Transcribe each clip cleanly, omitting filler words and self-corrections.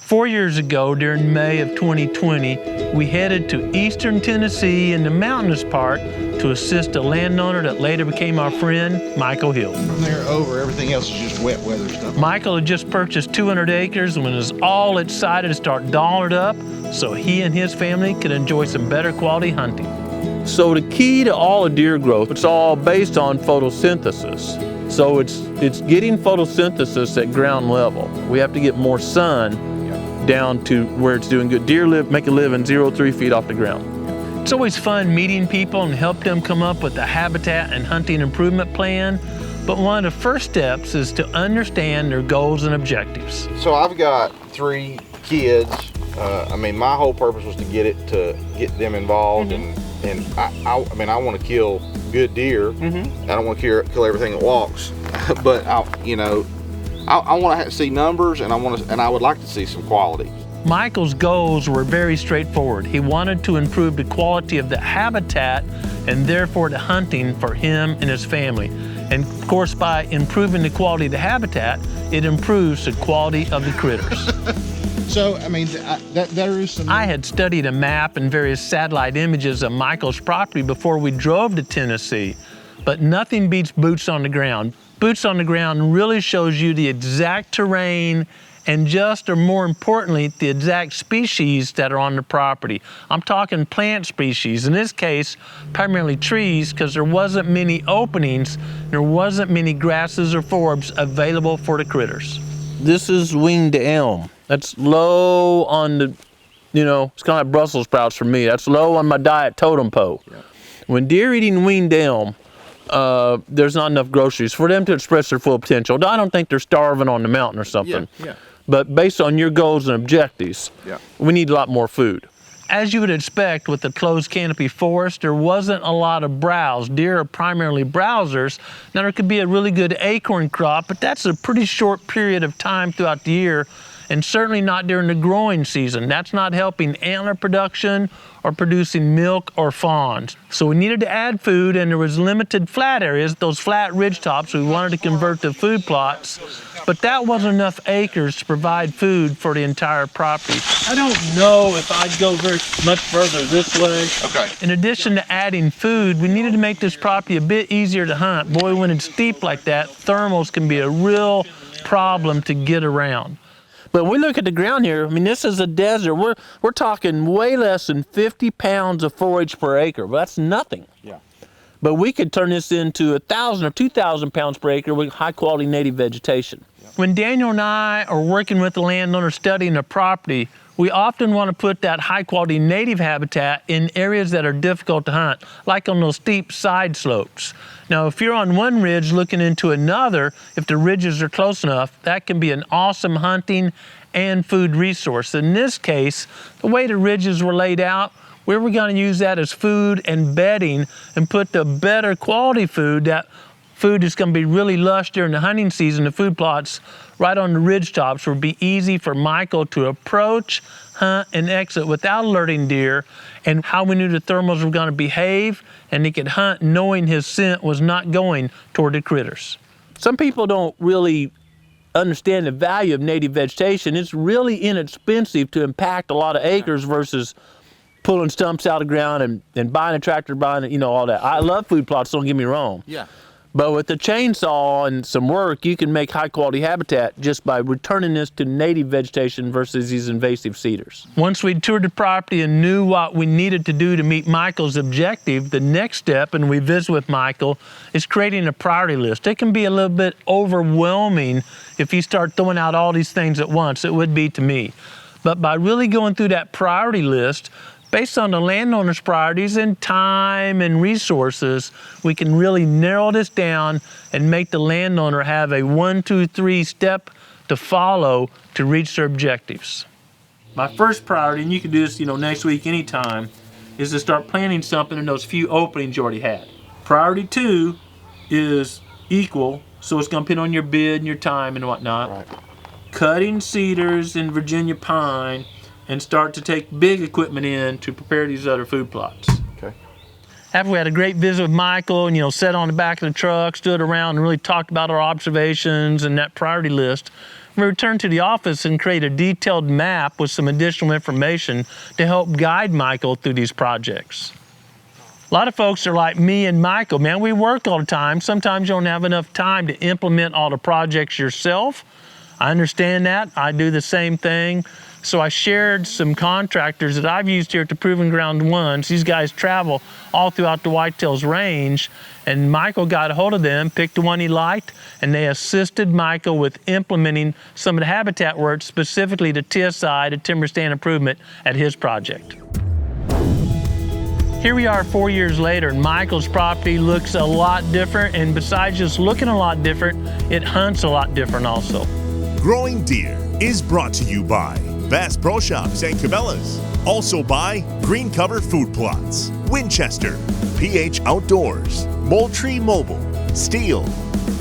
4 years ago, during May of 2020, we headed to eastern Tennessee in the mountainous part to assist a landowner that later became our friend, Michael Hill. From there over, everything else is just wet weather stuff. Michael had just purchased 200 acres and was all excited to start dolling it up so he and his family could enjoy some better quality hunting. So the key to all of deer growth, it's all based on photosynthesis. So it's getting photosynthesis at ground level. We have to get more sun down to where it's doing good. Deer make a living 0-3 feet off the ground. It's always fun meeting people and help them come up with a habitat and hunting improvement plan. But one of the first steps is to understand their goals and objectives. So I've got 3 kids. I mean, my whole purpose was to get them involved, and I want to kill good deer. I don't want to kill everything that walks, but I want to see numbers, and I would like to see some quality. Michael's goals were very straightforward. He wanted to improve the quality of the habitat and therefore the hunting for him and his family. And of course, by improving the quality of the habitat, it improves the quality of the critters. So, I mean, there is some... I had studied a map and various satellite images of Michael's property before we drove to Tennessee, but nothing beats boots on the ground. Boots on the ground really shows you the exact terrain and or more importantly, the exact species that are on the property. I'm talking plant species, in this case, primarily trees, because there wasn't many openings, there wasn't many grasses or forbs available for the critters. This is winged elm. That's low on the, it's kind of like Brussels sprouts for me. That's low on my diet totem pole. Yeah. When deer eating winged elm, there's not enough groceries for them to express their full potential. I don't think they're starving on the mountain or something. Yeah. But based on your goals and objectives, we need a lot more food. As you would expect with the closed canopy forest, there wasn't a lot of browse. Deer are primarily browsers. Now there could be a really good acorn crop, but that's a pretty short period of time throughout the year, and certainly not during the growing season. That's not helping antler production or producing milk or fawns. So we needed to add food, and there was limited flat areas, those flat ridge tops we wanted to convert to food plots, but that wasn't enough acres to provide food for the entire property. I don't know if I'd go very much further this way. Okay. In addition to adding food, we needed to make this property a bit easier to hunt. Boy, when it's steep like that, thermals can be a real problem to get around. But when we look at the ground here, I mean, this is a desert. We're talking way less than 50 pounds of forage per acre. Well, that's nothing. Yeah. But we could turn this into 1,000 or 2,000 pounds per acre with high quality native vegetation. Yeah. When Daniel and I are working with the landowner studying a property, we often want to put that high quality native habitat in areas that are difficult to hunt, like on those steep side slopes. Now, if you're on one ridge looking into another, if the ridges are close enough, that can be an awesome hunting and food resource. In this case, the way the ridges were laid out, we were going to use that as food and bedding and put the better quality food, that food is going to be really lush during the hunting season, the food plots right on the ridge tops would be easy for Michael to approach, hunt, and exit without alerting deer, and how we knew the thermals were going to behave, and he could hunt knowing his scent was not going toward the critters. Some people don't really understand the value of native vegetation. It's really inexpensive to impact a lot of acres versus pulling stumps out of the ground and buying a tractor, all that. I love food plots, don't get me wrong. Yeah. But with the chainsaw and some work, you can make high quality habitat just by returning this to native vegetation versus these invasive cedars. Once we toured the property and knew what we needed to do to meet Michael's objective, the next step, and we visit with Michael, is creating a priority list. It can be a little bit overwhelming if you start throwing out all these things at once. It would be to me. But by really going through that priority list, based on the landowner's priorities and time and resources, we can really narrow this down and make the landowner have a 1, 2, 3 step to follow to reach their objectives. My first priority, and you can do this next week anytime, is to start planting something in those few openings you already had. Priority 2 is equal, so it's going to depend on your bid and your time and whatnot. Right. Cutting cedars and Virginia pine and start to take big equipment in to prepare these other food plots. Okay. After we had a great visit with Michael and sat on the back of the truck, stood around and really talked about our observations and that priority list, we return to the office and create a detailed map with some additional information to help guide Michael through these projects. A lot of folks are like me and Michael, man, we work all the time. Sometimes you don't have enough time to implement all the projects yourself. I understand that, I do the same thing. So I shared some contractors that I've used here at the Proving Ground Ones. These guys travel all throughout the Whitetails range, and Michael got a hold of them, picked the one he liked, and they assisted Michael with implementing some of the habitat work specifically to TSI, to timber stand improvement, at his project. Here we are 4 years later, and Michael's property looks a lot different, and besides just looking a lot different, it hunts a lot different also. Growing Deer is brought to you by Bass Pro Shops and Cabela's. Also by Green Cover Food Plots, Winchester, PH Outdoors, Moultrie Mobile, Steel,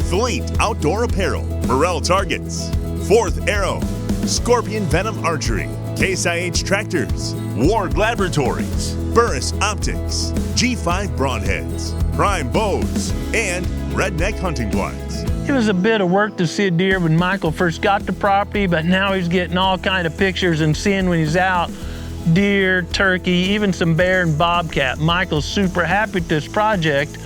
Fleet Outdoor Apparel, Morel Targets, Fourth Arrow, Scorpion Venom Archery, Case IH Tractors, Ward Laboratories, Burris Optics, G5 Broadheads, Prime Bows, and Redneck Hunting Blinds. It was a bit of work to see a deer when Michael first got the property, but now he's getting all kind of pictures and seeing when he's out, deer, turkey, even some bear and bobcat. Michael's super happy with this project.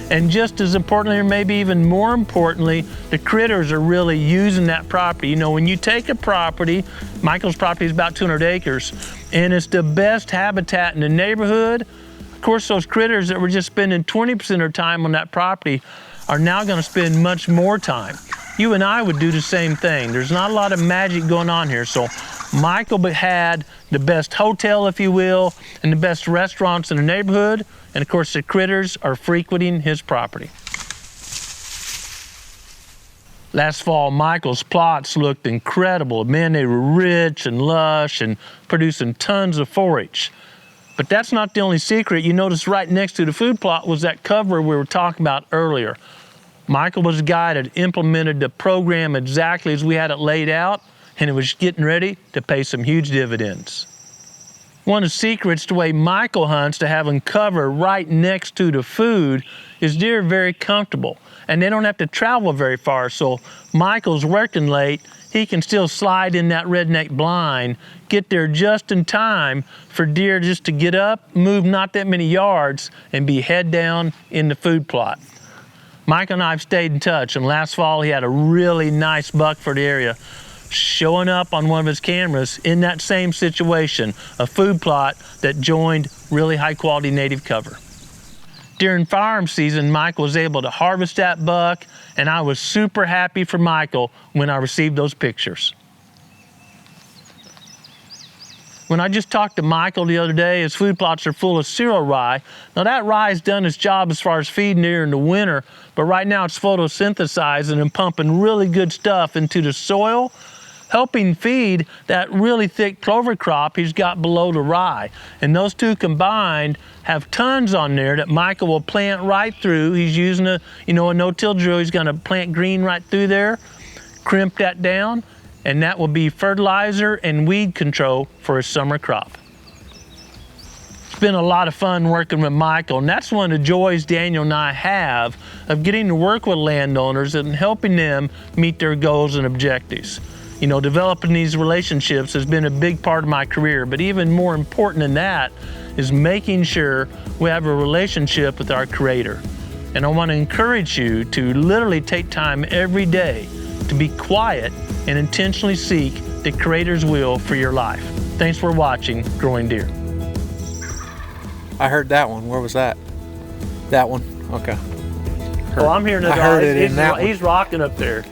And just as importantly, or maybe even more importantly, the critters are really using that property. You know, when you take a property, Michael's property is about 200 acres, and it's the best habitat in the neighborhood. Of course, those critters that were just spending 20% of their time on that property are now gonna spend much more time. You and I would do the same thing. There's not a lot of magic going on here. So Michael had the best hotel, if you will, and the best restaurants in the neighborhood. And of course, the critters are frequenting his property. Last fall, Michael's plots looked incredible. Man, they were rich and lush and producing tons of forage. But that's not the only secret. You notice right next to the food plot was that cover we were talking about earlier. Michael was the guy that implemented the program exactly as we had it laid out, and it was getting ready to pay some huge dividends. One of the secrets to the way Michael hunts, to having cover right next to the food, is deer are very comfortable and they don't have to travel very far. So Michael's working late, he can still slide in that redneck blind, get there just in time for deer just to get up, move not that many yards, and be head down in the food plot. Michael and I have stayed in touch, and last fall he had a really nice buck for the area, showing up on one of his cameras in that same situation, a food plot that joined really high quality native cover. During firearm season, Michael was able to harvest that buck, and I was super happy for Michael when I received those pictures. When I just talked to Michael the other day, his food plots are full of cereal rye. Now that rye's done its job as far as feeding deer in the winter, but right now it's photosynthesizing and pumping really good stuff into the soil, helping feed that really thick clover crop he's got below the rye. And those two combined have tons on there that Michael will plant right through. He's using a no-till drill. He's gonna plant green right through there, crimp that down, and that will be fertilizer and weed control for his summer crop. It's been a lot of fun working with Michael, and that's one of the joys Daniel and I have of getting to work with landowners and helping them meet their goals and objectives. You know, developing these relationships has been a big part of my career, but even more important than that is making sure we have a relationship with our Creator. And I want to encourage you to literally take time every day to be quiet and intentionally seek the Creator's will for your life. Thanks for watching Growing Deer. I heard that one. Where was that? That one. Okay. Well, I'm hearing it. I heard it in that one. He's rocking up there.